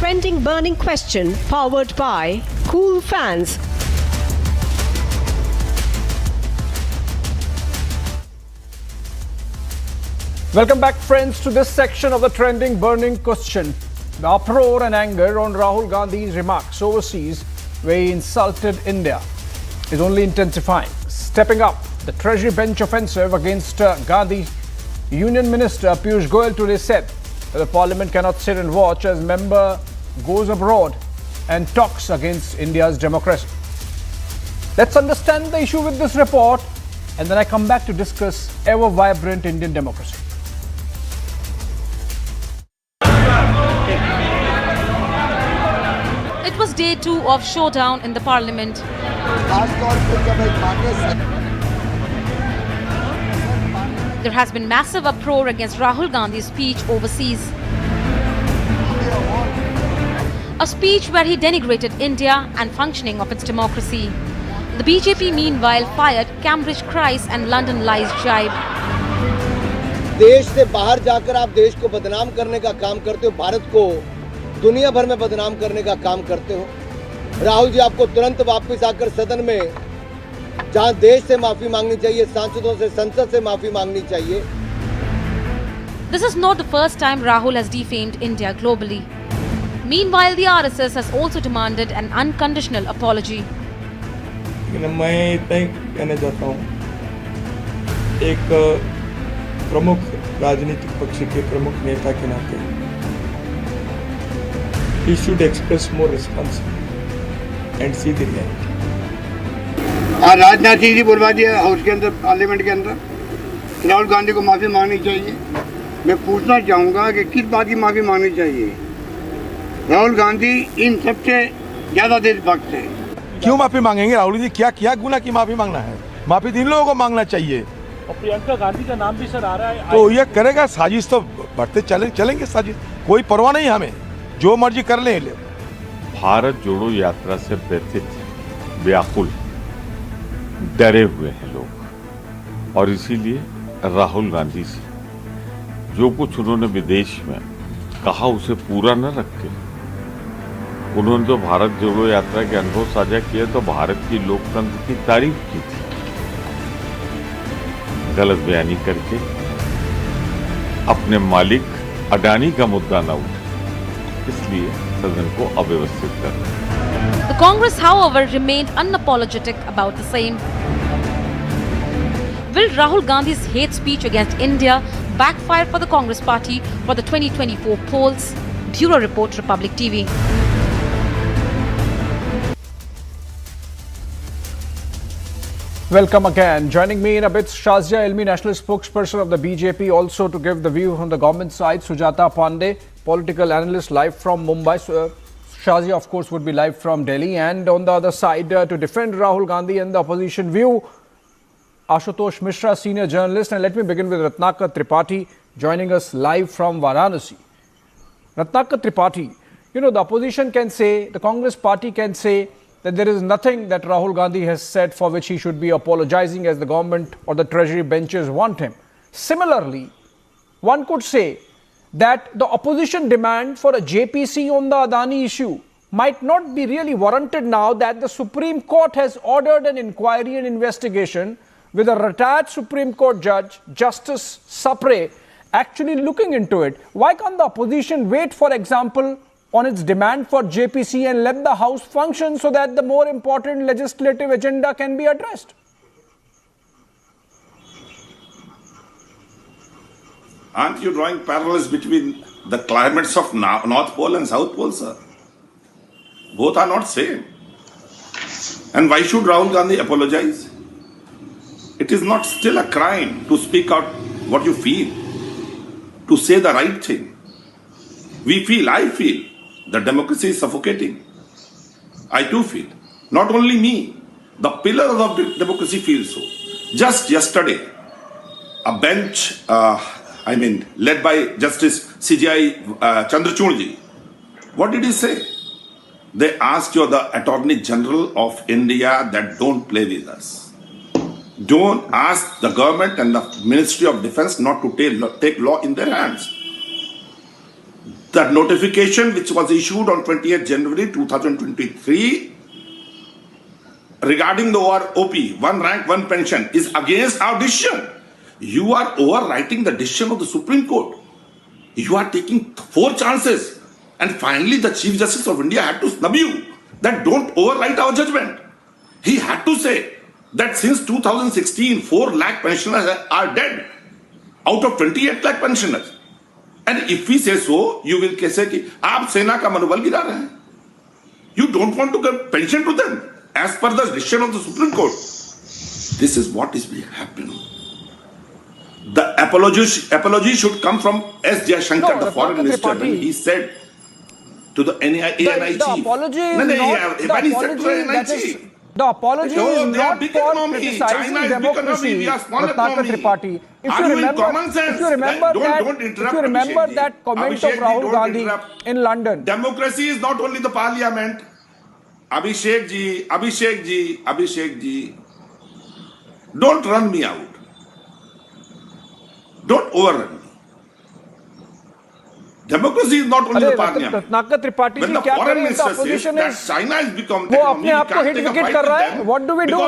trending burning question powered by Cool Fans. Welcome back, friends, to this section of the trending burning question. The uproar and anger on Rahul Gandhi's remarks overseas where he insulted India is only intensifying. Stepping up, the Treasury bench offensive against Gandhi, Union Minister Piyush Goyal today said that the Parliament cannot sit and watch as member goes abroad and talks against India's democracy. Let's understand the issue with this report, and then I come back to discuss ever vibrant Indian democracy. It was day 2 of showdown in the Parliament. There has been massive uproar against Rahul Gandhi's speech overseas. A speech where he denigrated India and functioning of its democracy. The BJP meanwhile fired Cambridge cries and London lies jibe. देश से बाहर जाकर आप देश को बदनाम करने का काम करते हो, भारत को दुनिया भर में बदनाम करने का काम करते हो। राहुल जी, आपको तुरंत वापस आकर सदन में, जहां देश से माफी मांगनी चाहिए, सांसदों से, संसद से माफी मांगनी चाहिए। This is not the first time Rahul has defamed India globally. Meanwhile, the RSS has also demanded an unconditional apology. मैं इतना ही कहना चाहता हूँ, एक प्रमुख राजनीतिक पक्ष के प्रमुख नेता के नाते he should express more responsibility and see the reality. Rajnath ji बुलवा दिया हाउस के अंदर, पार्लियामेंट के अंदर, राहुल गांधी को माफी मांगनी चाहिए। मैं पूछना चाहूँगा कि किस बात की माफी मांगनी चाहिए? राहुल गांधी इन सबसे ज़्यादा देशभक्त है। क्यों माफी मांगेंगे? राहुल जी क्या क्या गुना की माफी मांगना है? माफी तीन लोगों को मांगना चाहिए। और प्रियंका गांधी का नाम भी सर आ रहा है। तो ये करेगा, साजिश तो बढ़ते चलेंगे साजिश, कोई परवाह नहीं हमें, जो मर्जी कर ले। भारत जोड़ो यात्रा से व्यथित, व्याकुल, डरे हुए हैं लोग, और इसीलिए राहुल गांधी से जो कुछ उन्होंने विदेश में कहा उसे पूरा न रखे। उन्होंने तो भारत जोड़ो यात्रा के अनुभव साझा किए तो भारत की लोकतंत्र की तारीफ की थी। गलत बयानी करके अपने मालिक अडानी का मुद्दा न उठे, इसलिए सदन को अव्यवस्थित कर रहे। The Congress, however, remained unapologetic about the same. Will Rahul Gandhi's hate speech against India backfire for the Congress party for the 2024 polls? Bureau Report, Republic TV. Welcome again. Joining me in a bit, Shazia Ilmi, national spokesperson of the BJP, also to give the view from the government side, Sujata Pandey, political analyst live from Mumbai. So, Shazia, of course, would be live from Delhi. And on the other side, to defend Rahul Gandhi and the opposition view, Ashutosh Mishra, senior journalist. And let me begin with Ratnakar Tripathi, joining us live from Varanasi. Ratnakar Tripathi, you know, the opposition can say, the Congress party can say, that there is nothing that Rahul Gandhi has said for which he should be apologizing as the government or the Treasury benches want him. Similarly, one could say that the opposition demand for a JPC on the Adani issue might not be really warranted now that the Supreme Court has ordered an inquiry and investigation with a retired Supreme Court judge, Justice Sapre, actually looking into it. Why can't the opposition wait, for example, on its demand for JPC and let the House function so that the more important legislative agenda can be addressed? Aren't you drawing parallels between the climates of North Pole and South Pole, sir? Both are not same. And why should Rahul Gandhi apologize? It is not still a crime to speak out what you feel, to say the right thing. I feel, the democracy is suffocating. I too feel. Not only me, the pillars of democracy feel so. Just yesterday, a bench, led by Justice CJI Chandrachudji, what did he say? They asked you, the Attorney General of India, that don't play with us. Don't ask the government and the Ministry of Defense not to take law in their hands. the notification which was issued on 28th January 2023 regarding the OP, one rank, one pension, is against our decision. You are overwriting the decision of the Supreme Court. You are taking 4 chances. And finally, the Chief Justice of India had to snub you that don't overwrite our judgment. He had to say that since 2016, 4 lakh pensioners are dead out of 28 lakh pensioners. And if we say so, you will say कि आप सेना का मनोबल गिरा रहे हैं. You don't want to give pension to them as per the decision of the Supreme Court. This is what is happening. The apology should come from S. Jayashankar, the foreign minister, when he said to the ANI chief. The apology is not for criticizing democracy, Ratnakar Tripathi. If you remember that comment of Rahul Gandhi in London. Democracy is not only the parliament. Abhishek ji, don't run me out. Don't overrun me. Democracy is not only the parliament. Ratnakar Tripathi When ji, the क्या foreign करें? minister The opposition says is that China has become वो अपने आप को hit wicket कर रहा है. What do we do? I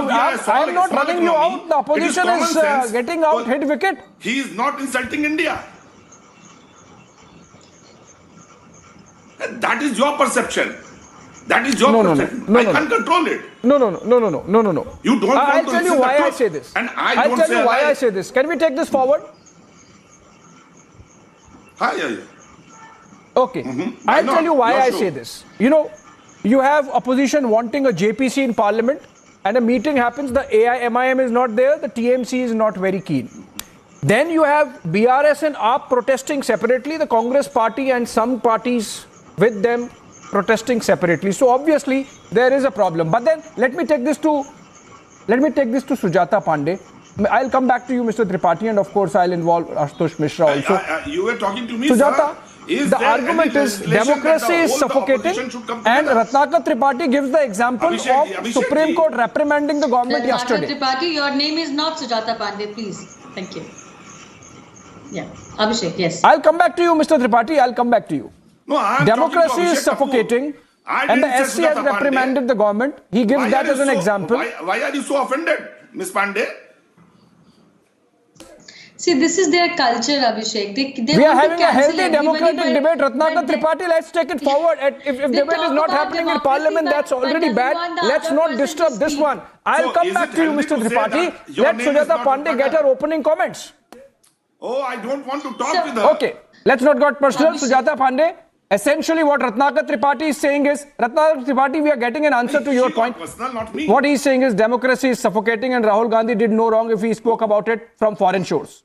am not running you out. The opposition is getting out hit wicket. He is not insulting India. And that is your perception. That is your perception. I can't control it. No. You don't I'll want to tell you listen why the I truth. say this. And I'll tell you why I say this. Can we take this forward? Yeah. Okay. I'll tell you why I say this. You know, you have opposition wanting a JPC in parliament and a meeting happens, the MIM is not there, the TMC is not very keen. Then you have BRS and AAP protesting separately, the Congress party and some parties with them protesting separately. So obviously there is a problem. But then let me take this to Sujata Pandey. I'll come back to you, Mr. Tripathi, and of course I'll involve Ashutosh Mishra also. You were talking to me, Sujata, sir. The argument is democracy is suffocating, and Ratnakar Tripathi gives the example of Supreme Court reprimanding the government yesterday. Tripathi, your name is not Sujata Pandey, please. Thank you. Yeah, Abhishek, yes. I'll come back to you, Mr. Tripathi. I'll come back to you. No, democracy is suffocating, and the SC has reprimanded the government. He gives that as an example. Why are you so offended, Ms. Pandey? See, this is their culture, Abhishek. We are having a healthy democratic debate. Ratnakar Tripathi, let's take it forward. If debate is not happening in parliament, that's already bad. Let's not disturb this one. I'll come back to you, Mr. Tripathi. Let Sujata Pandey get her opening comments. Oh, I don't want to talk with her. Okay, let's not get personal. Sujata Pandey, essentially what Ratnakar Tripathi is saying is, Ratnakar Tripathi, we are getting an answer to your point. Personal, not me. What he's saying is democracy is suffocating and Rahul Gandhi did no wrong if he spoke about it from foreign shores.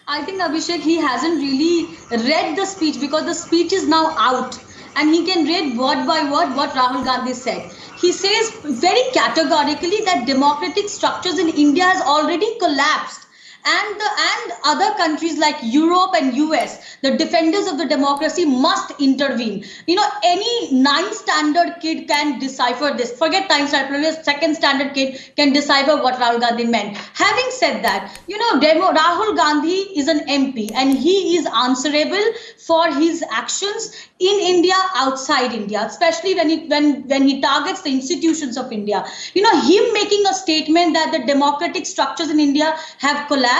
I think, Abhishek, he hasn't really read the speech because the speech is now out and he can read word by word what Rahul Gandhi said. He says very categorically that democratic structures in India has already collapsed. And other countries like Europe and US, the defenders of the democracy must intervene. You know, any 9th standard kid can decipher this. Forget 9th standard, 2nd standard kid can decipher what Rahul Gandhi meant. Having said that, you know, Rahul Gandhi is an MP and he is answerable for his actions in India, outside India, especially when he targets the institutions of India. You know, him making a statement that the democratic structures in India have collapsed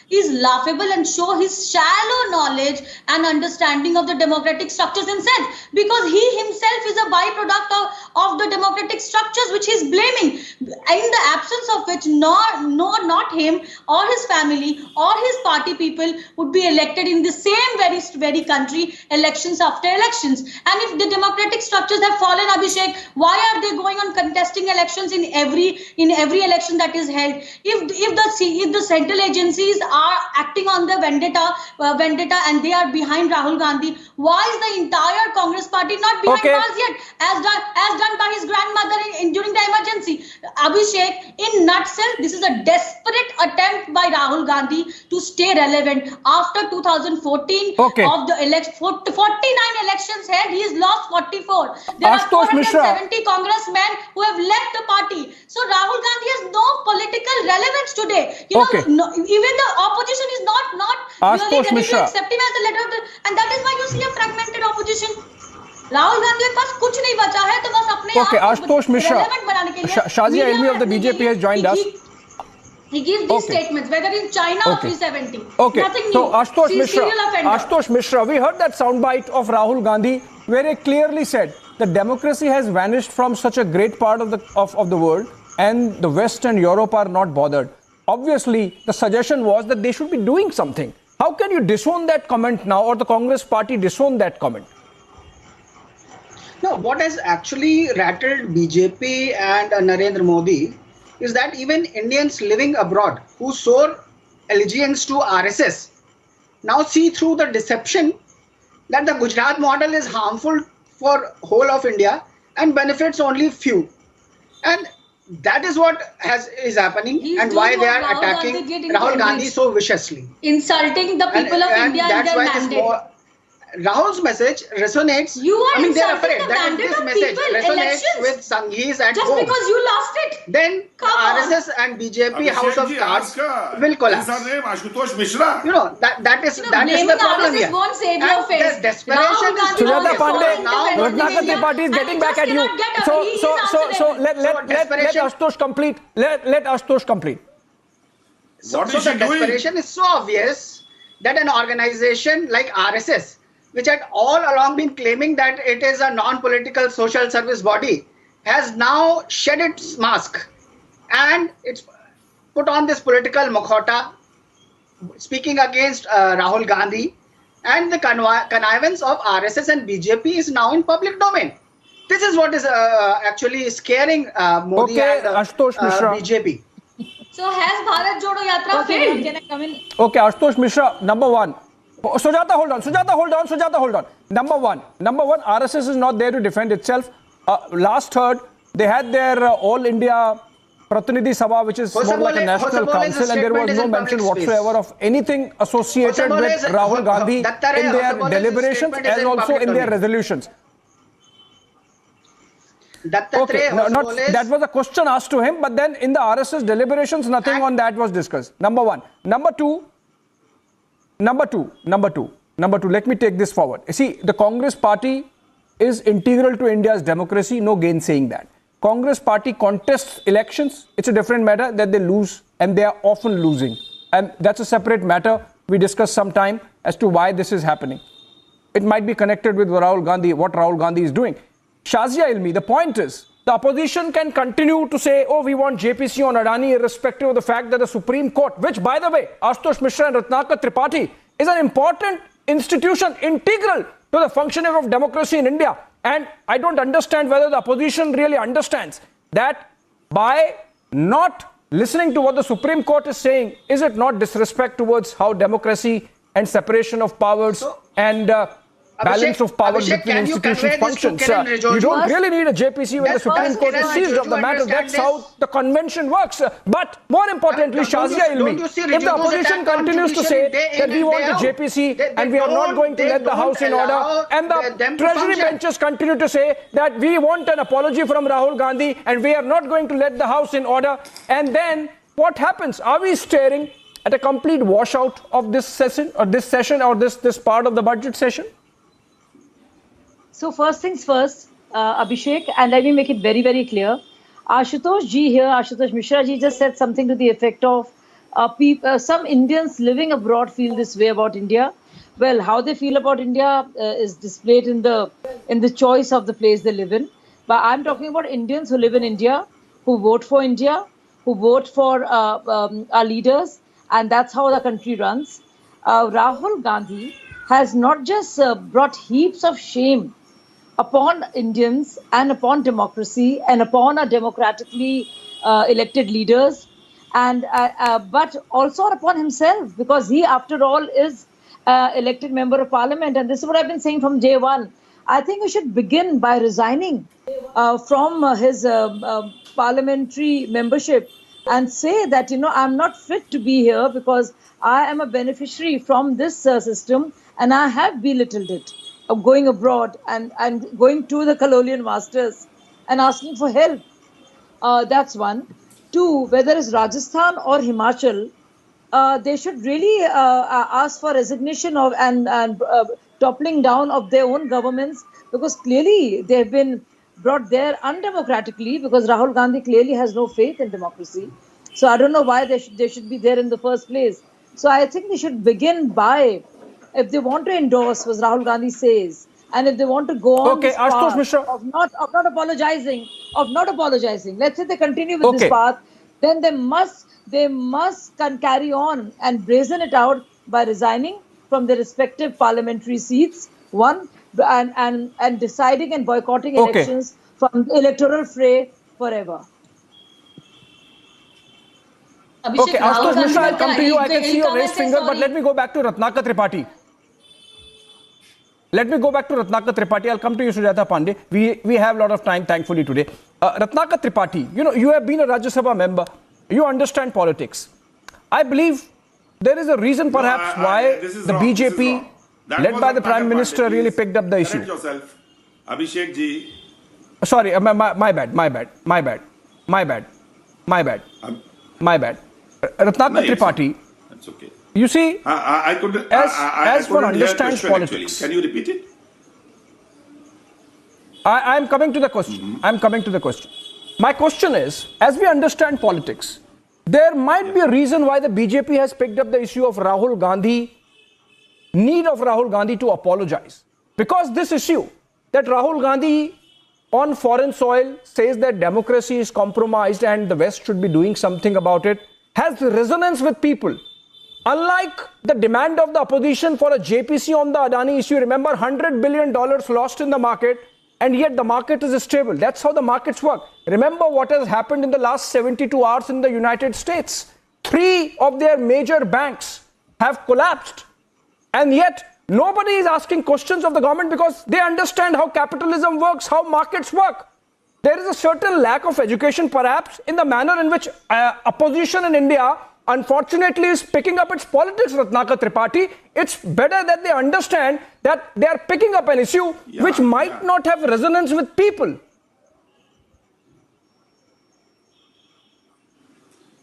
is laughable and show his shallow knowledge and understanding of the democratic structures himself, because he himself is a byproduct of the democratic structures which he is blaming, in the absence of which not him or his family or his party people would be elected in the same very country, elections after elections. And if the democratic structures have fallen, Abhishek, why are they going on contesting elections in every election that is held? If the central agencies are acting on the vendetta and they are behind Rahul Gandhi, why is the entire Congress party party, not behind Okay. bars yet, as done by his grandmother during the emergency. Abhishek, in nutshell, this is a desperate attempt by Rahul Gandhi to stay relevant after 2014 Okay. of the 49 elections here. He has lost 44. There Ashutosh are Mishra. 470 congressmen who have left the party. So Rahul Gandhi has no political relevance today. Okay. Even the opposition is not Ashutosh really ready Mishra. to accept him as the leader of the, and that is why you see a fragmented opposition. Rahul Gandhi के पास कुछ नहीं बचा है तो बस अपने Okay, Ashutosh Mishra. relevant बनाने के लिए Shazia media Ilmi of the अपने BJP लिए has joined us. He gives these Okay. statements whether in China or Okay. 370. Okay, Nothing so new. Ashutosh She's Mishra, serial offender. Ashutosh Mishra, we heard that soundbite of Rahul Gandhi where he clearly said that democracy has vanished from such a great part of the world and the West and Europe are not bothered. Obviously, the suggestion was that they should be doing something. How can you disown that comment now, or the Congress party disown that comment? No, what has actually rattled BJP and Narendra Modi is that even Indians living abroad who swore allegiance to RSS now see through the deception that the Gujarat model is harmful for whole of India and benefits only few. And that is what is happening. He's and doing why they what are Rahul attacking Gandhi did in Rahul Gandhi Cambridge. so viciously. Insulting the people of India and their mandate. Rahul's message resonates. You are they're insulting afraid the that if mandate this of message people, resonates elections. with Sanghis at Just home, because you lost it. then Come on. RSS and BJP House of Cards will collapse. Ashutosh Mishra. You know that is the Blaming problem RSS here. won't save And your face. the desperation is Rahul Gandhi Sujata was Pandey, so now independent Ratnakar in India, Tripathi is and getting he back just at you. cannot get away. He is Let Desperation. Ashutosh complete. Let Ashutosh complete. So What is the he doing? desperation is so obvious that an organization like RSS, which had all along been claiming that it is a non-political social service body, has now shed its mask and it's put on this political mukhota, speaking against Rahul Gandhi, and the connivance of RSS and BJP is now in public domain. This is what is actually scaring Modi Okay, and Ashutosh Mishra. BJP. So has Bharat Jodo Yatra failed? Can I come in? Okay, Ashutosh Mishra, number one. Sujata, hold on. Number one, RSS is not there to defend itself. Last heard, they had their All India Pratinidhi Sabha, which is more like a national council, and there was no mention whatsoever of anything associated with Rahul Gandhi in their deliberations as also in their resolutions. Okay, that was a question asked to him, but then in the RSS deliberations, nothing on that was discussed. Number one. Number two, let me take this forward. You see, the Congress party is integral to India's democracy, no gainsaying that. Congress party contests elections. It's a different matter that they lose, and they are often losing. And that's a separate matter. We discussed sometime as to why this is happening. It might be connected with what Rahul Gandhi is doing. Shazia Ilmi, the point is, the opposition can continue to say, oh, we want JPC on Adani, irrespective of the fact that the Supreme Court, which, by the way, Ashutosh Mishra and Ratnakar Tripathi, is an important institution, integral to the functioning of democracy in India. And I don't understand whether the opposition really understands that by not listening to what the Supreme Court is saying, is it not disrespect towards how democracy and separation of powers and balance of power between institutions functions? You don't really need a JPC when the Supreme Court is seized of the matter. That's how the convention works. But more importantly, Shazia Ilmi, if the opposition continues to say that we want a JPC and we are not going to let the House in order, and the Treasury benches continue to say that we want an apology from Rahul Gandhi and we are not going to let the House in order, and then what happens? Are we staring at a complete washout of this session or this part of the budget session? So first things first, Abhishek, and let me make it very, very clear. Ashutosh Mishra ji just said something to the effect of some Indians living abroad feel this way about India. Well, how they feel about India is displayed in the choice of the place they live in. But I'm talking about Indians who live in India, who vote for India, who vote for our leaders, and that's how the country runs. Rahul Gandhi has not just brought heaps of shame upon Indians and upon democracy and upon our democratically elected leaders, and but also upon himself, because he, after all, is elected member of parliament. And this is what I've been saying from day one. I think he should begin by resigning from his parliamentary membership and say that, I'm not fit to be here because I am a beneficiary from this system and I have belittled it of going abroad and going to the colonial masters and asking for help. That's one. Two, whether it's Rajasthan or Himachal, they should really ask for resignation of and toppling down of their own governments, because clearly they have been brought there undemocratically, because Rahul Gandhi clearly has no faith in democracy. So I don't know why they should be there in the first place. So I think they should begin by, if they want to endorse what Rahul Gandhi says, and if they want to go on this path of not apologizing, let's say they continue with this path, then they must carry on and brazen it out by resigning from their respective parliamentary seats, one, and deciding and boycotting elections from the electoral fray forever. Okay, Ashutosh Mishra, I'll come to you. I can see your raised finger, but let me go back to Ratnakar Tripathi. I'll come to you, Sujata Pandey. We have a lot of time, thankfully, today. Ratnakar Tripathi, you have been a Rajya Sabha member. You understand politics. I believe there is a reason, perhaps, why the BJP, led by the Prime Minister, really picked up the issue. Yourself. Abhishek ji. Sorry, my bad. Ratnakar Tripathi. That's okay. You see, I one understands politics. Can you repeat it? I'm coming to the question. My question is, as we understand politics, there might be a reason why the BJP has picked up the issue of Rahul Gandhi, need of Rahul Gandhi to apologize. Because this issue, that Rahul Gandhi on foreign soil says that democracy is compromised and the West should be doing something about it, has resonance with people. Unlike the demand of the opposition for a JPC on the Adani issue, remember $100 billion lost in the market, and yet the market is stable. That's how the markets work. Remember what has happened in the last 72 hours in the United States. 3 of their major banks have collapsed, and yet nobody is asking questions of the government because they understand how capitalism works, how markets work. There is a certain lack of education, perhaps, in the manner in which opposition in India, unfortunately, is picking up its politics, Ratnakar Tripathi. It's better that they understand that they are picking up an issue which might not have resonance with people.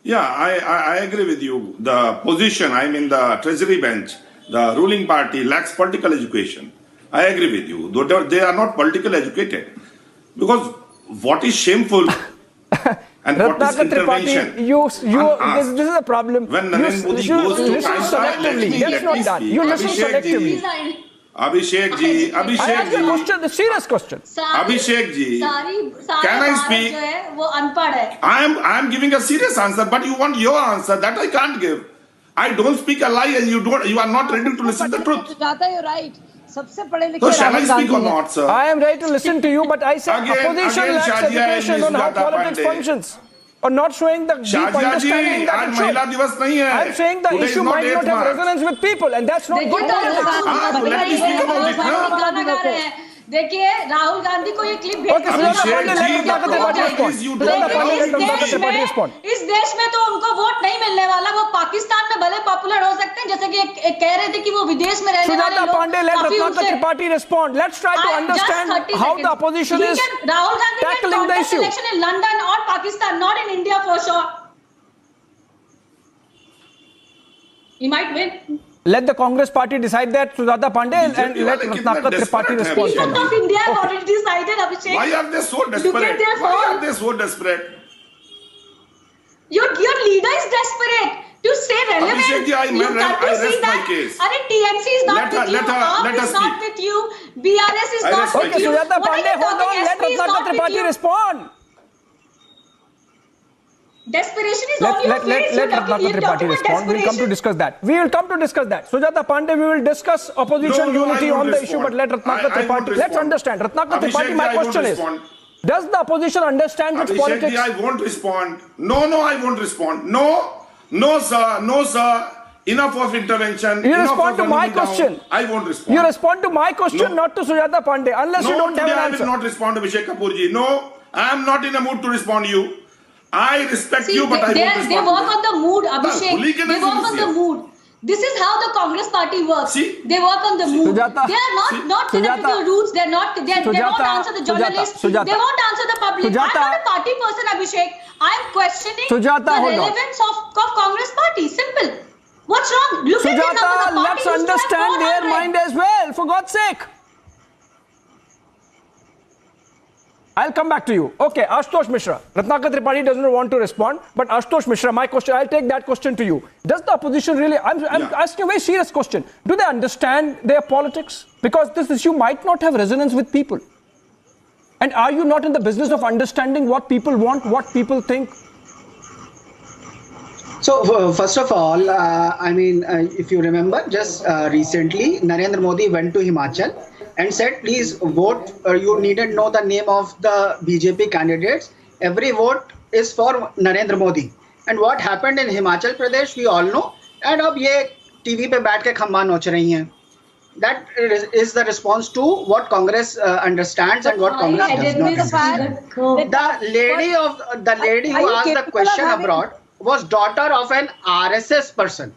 Yeah, I agree with you. The position, the Treasury bench, the ruling party lacks political education. I agree with you. Though they are not politically educated. Because what is shameful and what is intervention? This is a problem. When Narendra Modi goes to listen selectively. That's not done. You listen selectively. Abhishek ji. I asked a question, a serious question. Abhishek ji, can I speak? I am giving a serious answer, but you want your answer. That I can't give. I don't speak a lie, and you are not ready to listen to the truth. You're right. So shall I speak or not, sir? I am ready to listen to you, but I said opposition lacks education on how politics functions, or not showing the deep understanding that it should. I am saying the issue might not have resonance with people, and that's not good politics. Let me speak about it. देखिए राहुल गांधी को ये clip इस देश में तो उनको vote नहीं मिलने वाला, वो पाकिस्तान में भले पॉपुलर हो सकते हैं, जैसे कि कह रहे थे कि वो विदेश में रहने वाले लोग काफी उनसे Tripathi respond. Let's try to understand how the opposition is Rahul Gandhi tackling the issue. Election in London or Pakistan, not in India for sure. He might win. Let the Congress party decide that, Sujata Pandey, and let Ratnakar Tripathi respond. People of India have already decided, Abhishek. Why are they so desperate? Look at their phone. Why are they so desperate? Your leader is desperate to say relevance. Abhishek ji, I rest my case. TMC is not with you. AAP is not with you. BRS is not with you. Sujata Pandey, hold on. Let Ratnakar Tripathi respond. Desperation is on your face. Let Ratnakar Tripathi respond. We will come to discuss that. Sujata Pandey, we will discuss opposition unity on the issue, but let Ratnakar Tripathi. Let's understand. Ratnakar Tripathi, my question is, does the opposition understand its politics? I won't respond. No, I won't respond. No, sir. enough of intervention. You enough respond of to my running me down. question. I won't respond. You respond to my question, No. not to Sujata Pandey, unless you No, don't have today an I answer. will not respond to Abhishek Kapoor ji. No, I am not in a mood to respond to you. I respect you, but I won't respond they to work you. on the mood, Abhishek. hooliganism They work is on the here. mood. This is how the Congress party works. See? They work on the mood. Sujata. They are not connected to the roots. They won't answer the journalists. Sujata. They won't answer the public. Sujata. I'm not a party person, Abhishek. I'm questioning Sujata, the hold on. relevance of Congress party. Simple. What's wrong? Look at the numbers. Sujata, The party let's used to have understand their 400. mind as well, for God's sake. I'll come back to you. Okay, Ashutosh Mishra. Ratnakar Tripathi doesn't want to respond, but Ashutosh Mishra, my question, I'll take that question to you. Does the opposition really, I'm asking a very serious question. Do they understand their politics? Because this issue might not have resonance with people. And are you not in the business of understanding what people want, what people think? So, first of all, if you remember, just recently, Narendra Modi went to Himachal and said, please vote. You needn't know the name of the BJP candidates. Every vote is for Narendra Modi. And what happened in Himachal Pradesh, we all know. And अब ये TV पे बैठ के खम्मा नोच रही हैं. That is the response to what Congress understands and what Congress does not understand. The lady who asked the question abroad was daughter of an RSS person.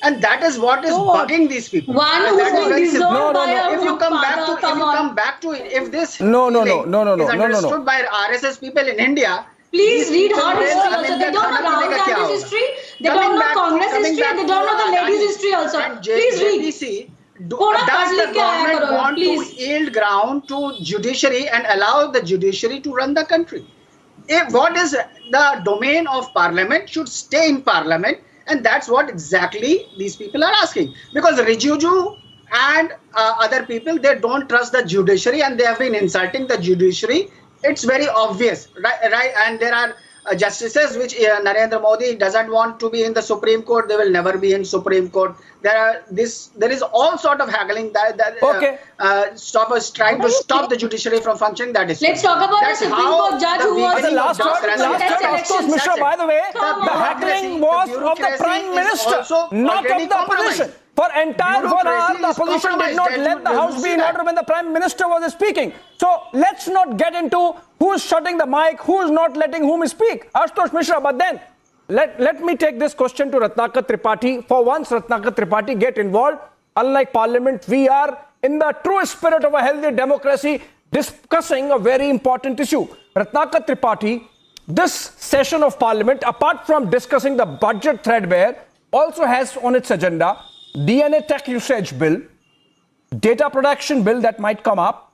And that is what is bugging these people. One who is disowned by a If you group come father, back to if this No. is understood by RSS people in India, Please read people her will history tell also. them They that don't know खाना Rahul पीने का क्या Gandhi's होगा. history. They Coming don't know back- Congress coming history. back They to don't know the ladies' Adani history also. and Please read. JDC, थोड़ा does पढ़ the लिख के आया government करो, want please. to yield ground to judiciary and allow the judiciary to run the country? If what is the domain of parliament should stay in parliament, and that's what exactly these people are asking. Because Rijuju and other people, they don't trust the judiciary and they have been insulting the judiciary. It's very obvious, right? And there are justices which Narendra Modi doesn't want to be in the Supreme Court. They will never be in Supreme Court. There is all sort of haggling that trying to stop the judiciary from functioning. That is Let's talk about the Supreme Court judge who was The last word, Ashutosh Mishra, by the way, the haggling was of the Prime Minister, not of the opposition. For an hour, the opposition did not let the House be in order when the Prime Minister was speaking. So let's not get into who's shutting the mic, who's not letting whom speak. Ashutosh Mishra, but then let me take this question to Ratnakar Tripathi. For once, Ratnakar Tripathi get involved. Unlike Parliament, we are in the true spirit of a healthy democracy discussing a very important issue. Ratnakar Tripathi, this session of Parliament, apart from discussing the budget threadbare, also has on its agenda DNA tech usage bill, data protection bill that might come up,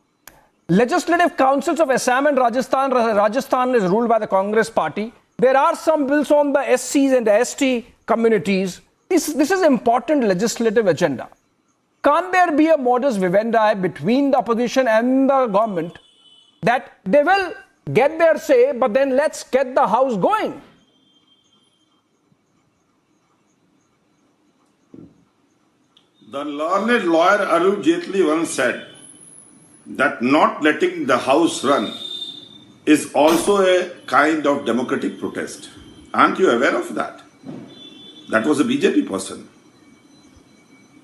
legislative councils of Assam and Rajasthan. Rajasthan is ruled by the Congress party. There are some bills on the SCs and the ST communities. This is important legislative agenda. Can't there be a modus vivendi between the opposition and the government that they will get their say, but then let's get the house going? The learned lawyer Arun Jaitley once said that not letting the house run is also a kind of democratic protest. Aren't you aware of that? That was a BJP person.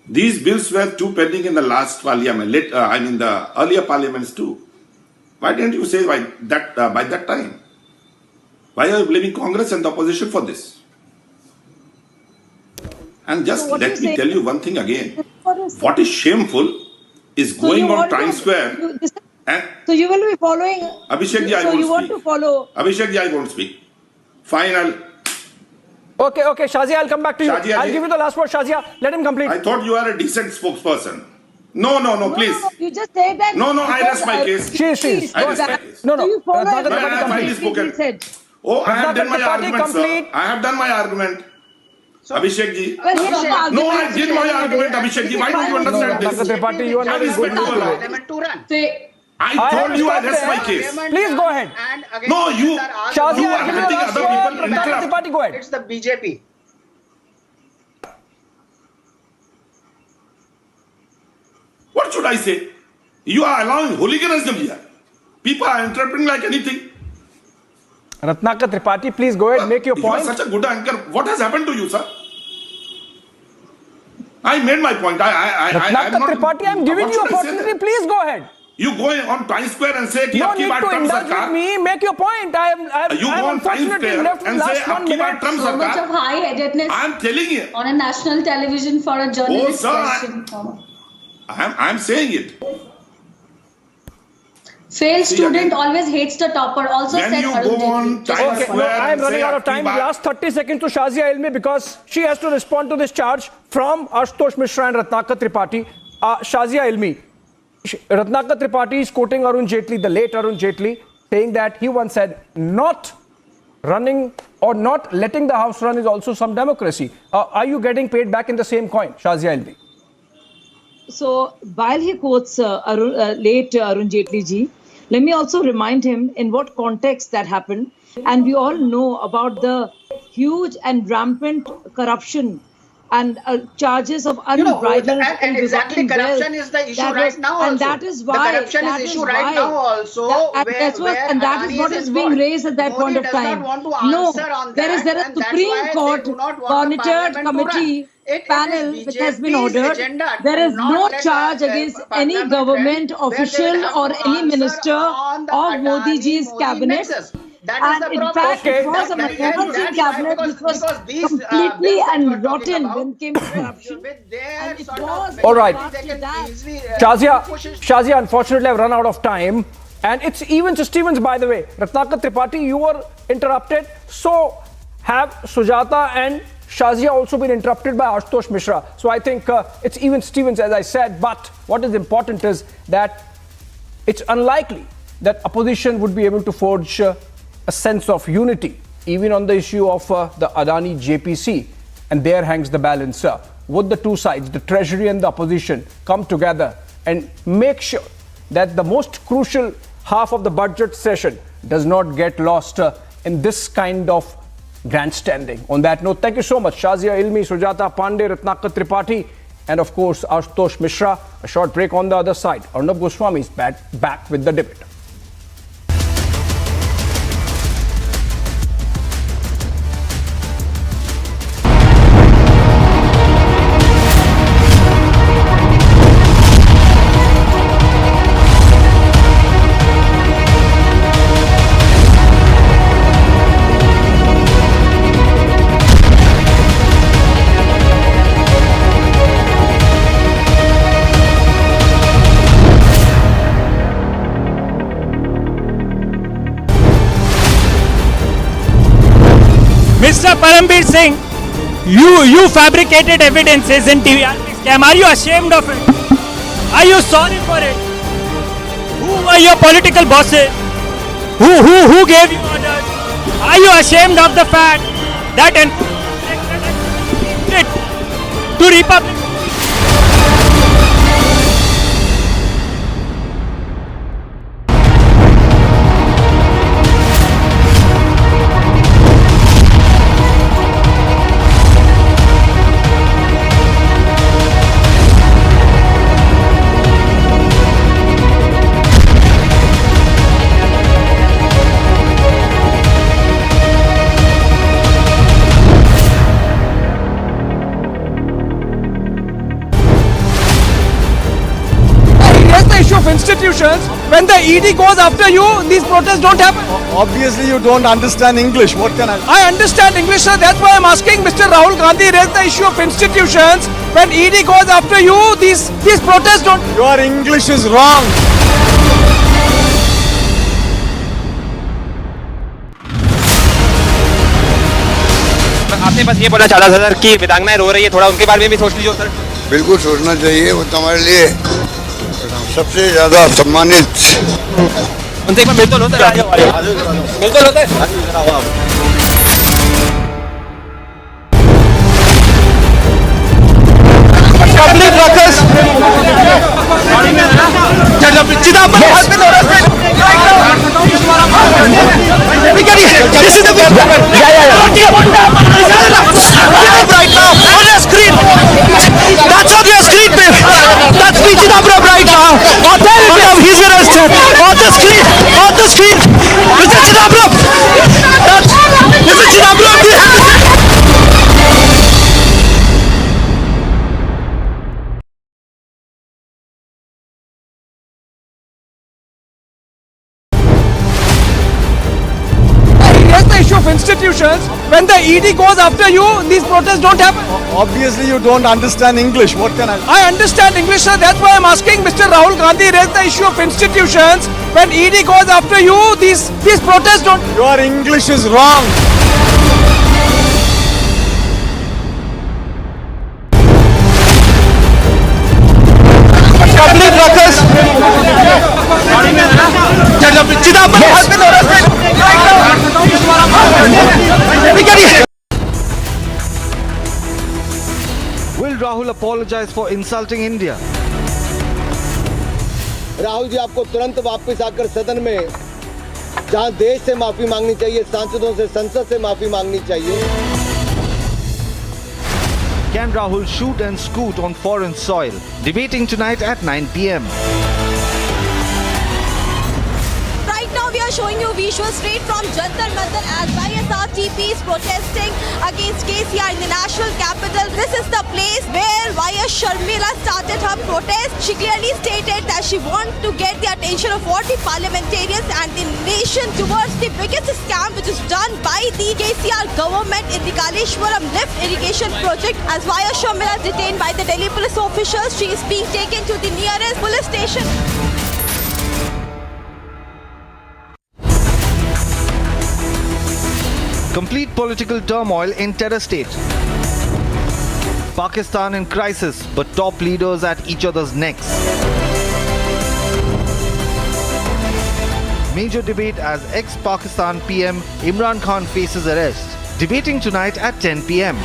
These bills were too pending in the last parliament, the earlier parliaments too. Why didn't you say by that time? Why are you blaming Congress and the opposition for this? And just let me tell you one thing again. What is shameful is going on Times Square. So you will be following. Abhishek ji, I won't you want speak. to follow. Abhishek ji, I won't speak. Fine, Okay, Shazia, I'll come back to you. Shazia I'll ji. give you the last word, Shazia. Let him complete. I thought you are a decent spokesperson. No, please. No, you just said that. No, I rest my case. She. I rest my case. No. So you follow Ratnakar May I Tripathi finally complete. spoken? said. Oh, I have done my Ratnakar Tripathi argument, sir. complete. I have done my argument. Abhishek ji. Well, yes, No, I did my argument, Abhishek ji. Why don't you understand Ratnakar this? Tripathi, you are not I in good respect mood you. today. Parliament to run. I told you I rest my case. Please go ahead. No, you. Shazia, You are I'll give you letting the last other word. people Ratnakar interrupt. Tripathi, go ahead. It's the BJP. What should I say? You are allowing hooliganism here. People are interpreting like anything. Ratnakar Tripathi, please go ahead, make your You are point. such a good anchor. What has happened to you, sir? I made my point. I'm not. Tripathi, I'm giving What you should I say opportunity. then? Please go ahead. You go on Times Square and say, No "Abki need baar to Trump indulge sarkar." with me. Make your point. You go on Times Square left with and say, last 1 "Abki baar minute. Trump So much of sarkar." high-headedness I'm telling you. on a national television for a journalist sir, question. I'm saying it. Failed See, student again, always hates the topper. Also when said you Arun go on Jaitley. Just Times for Okay, fun. no, Square I am and running say out of time. Abki baar- Last 30 seconds to Shazia Ilmi because she has to respond to this charge from Ashutosh Mishra and Ratnakar Tripathi. Shazia Ilmi, Ratnakar Tripathi is quoting Arun Jaitley, the late Arun Jaitley, saying that he once said, not running or not letting the house run is also some democracy. Are you getting paid back in the same coin, Shazia Ilmi? So while he quotes late Arun Jaitley ji, let me also remind him in what context that happened. And we all know about the huge and rampant corruption and charges of unbridled and exactly corruption is the issue right now also. And that is why the corruption is issue right now also. And that is what is being raised at that point of time. No, there is a Supreme Court monitored committee panel which has been ordered. There is no charge against any government official or any minister of Modi ji's cabinet. And in fact, it was a Manmohan Singh cabinet which was completely and rotten when it came to corruption. And it was All right. Shazia, Shazia, unfortunately, I've run out of time. And it's even to Stevens, by the way. Ratnakar Tripathi, you were interrupted. So have Sujata and Shazia also been interrupted by Ashutosh Mishra. So I think it's even Stevens, as I said. But what is important is that it's unlikely that opposition would be able to forge a sense of unity, even on the issue of the Adani JPC. And there hangs the balance. Would the two sides, the Treasury and the opposition, come together and make sure that the most crucial half of the budget session does not get lost in this kind of grandstanding? On that note, thank you so much, Shazia Ilmi, Sujata Pandey, Ratnakar Tripathi, and of course, Ashutosh Mishra. A short break on the other side. Arnab Goswami is back with the debate. Mr. Parambir Singh, you fabricated evidences in TVRP scam. Are you ashamed of it? Are you sorry for it? Who were your political bosses? Who gave you orders? Are you ashamed of the fact that to Republic? Of institutions, when the ED goes after you, these protests don't happen. Obviously, you don't understand English. What can I? I understand English, sir. That's why I'm asking. Mr. Rahul Gandhi raised the issue of institutions. When ED goes after you, these protests don't. Your English is wrong. आपने बस ये बोलना चाहता था sir कि विधांगनाएं रो रही है, थोड़ा उनके बारे में भी सोच लीजिए सर। बिल्कुल सोचना चाहिए, वो तुम्हारे लिए सबसे ज्यादा सम्मानित। उनसे एक बार मिल तो लो सर, मिल तो लो sir. Public ruckus. This is the right now on your screen. That's on your screen, babe. That's Chidambaram right now. Authority of his arrested on the screen. On the screen. Mr. Chidambaram. That's Mr. Chidambaram. institutions. When the ED goes after you, these protests don't happen. Obviously, you don't understand English. What can I? I understand English, sir. That's why I'm asking Mr. Rahul Gandhi raise the issue of institutions. When ED goes after you, these protests don't. Your English is wrong. Complete ruckus. Will Rahul apologize for insulting India? Rahul ji आपको तुरंत वापस आकर सदन में जहां देश से माफी मांगनी चाहिए, सांसदों से, संसद से माफी मांगनी चाहिए. Can Rahul shoot and scoot on foreign soil? Debating tonight at 9 p.m. Right now we are showing you visuals straight from Jantar Mantar as YSRTP is protesting against KCR in the national capital. This is the place where YS Sharmila started her protest. She clearly stated that she wants to get the attention of all the parliamentarians and the nation towards the biggest scam which is done by the KCR government in the Kaleshwaram lift irrigation project. As YS Sharmila is detained by the Delhi police officials, she is being taken to the nearest police station. Complete political turmoil in terror state. Pakistan in crisis, but top leaders at each other's necks. Major debate as ex-Pakistan PM Imran Khan faces arrest. Debating tonight at 10 p.m.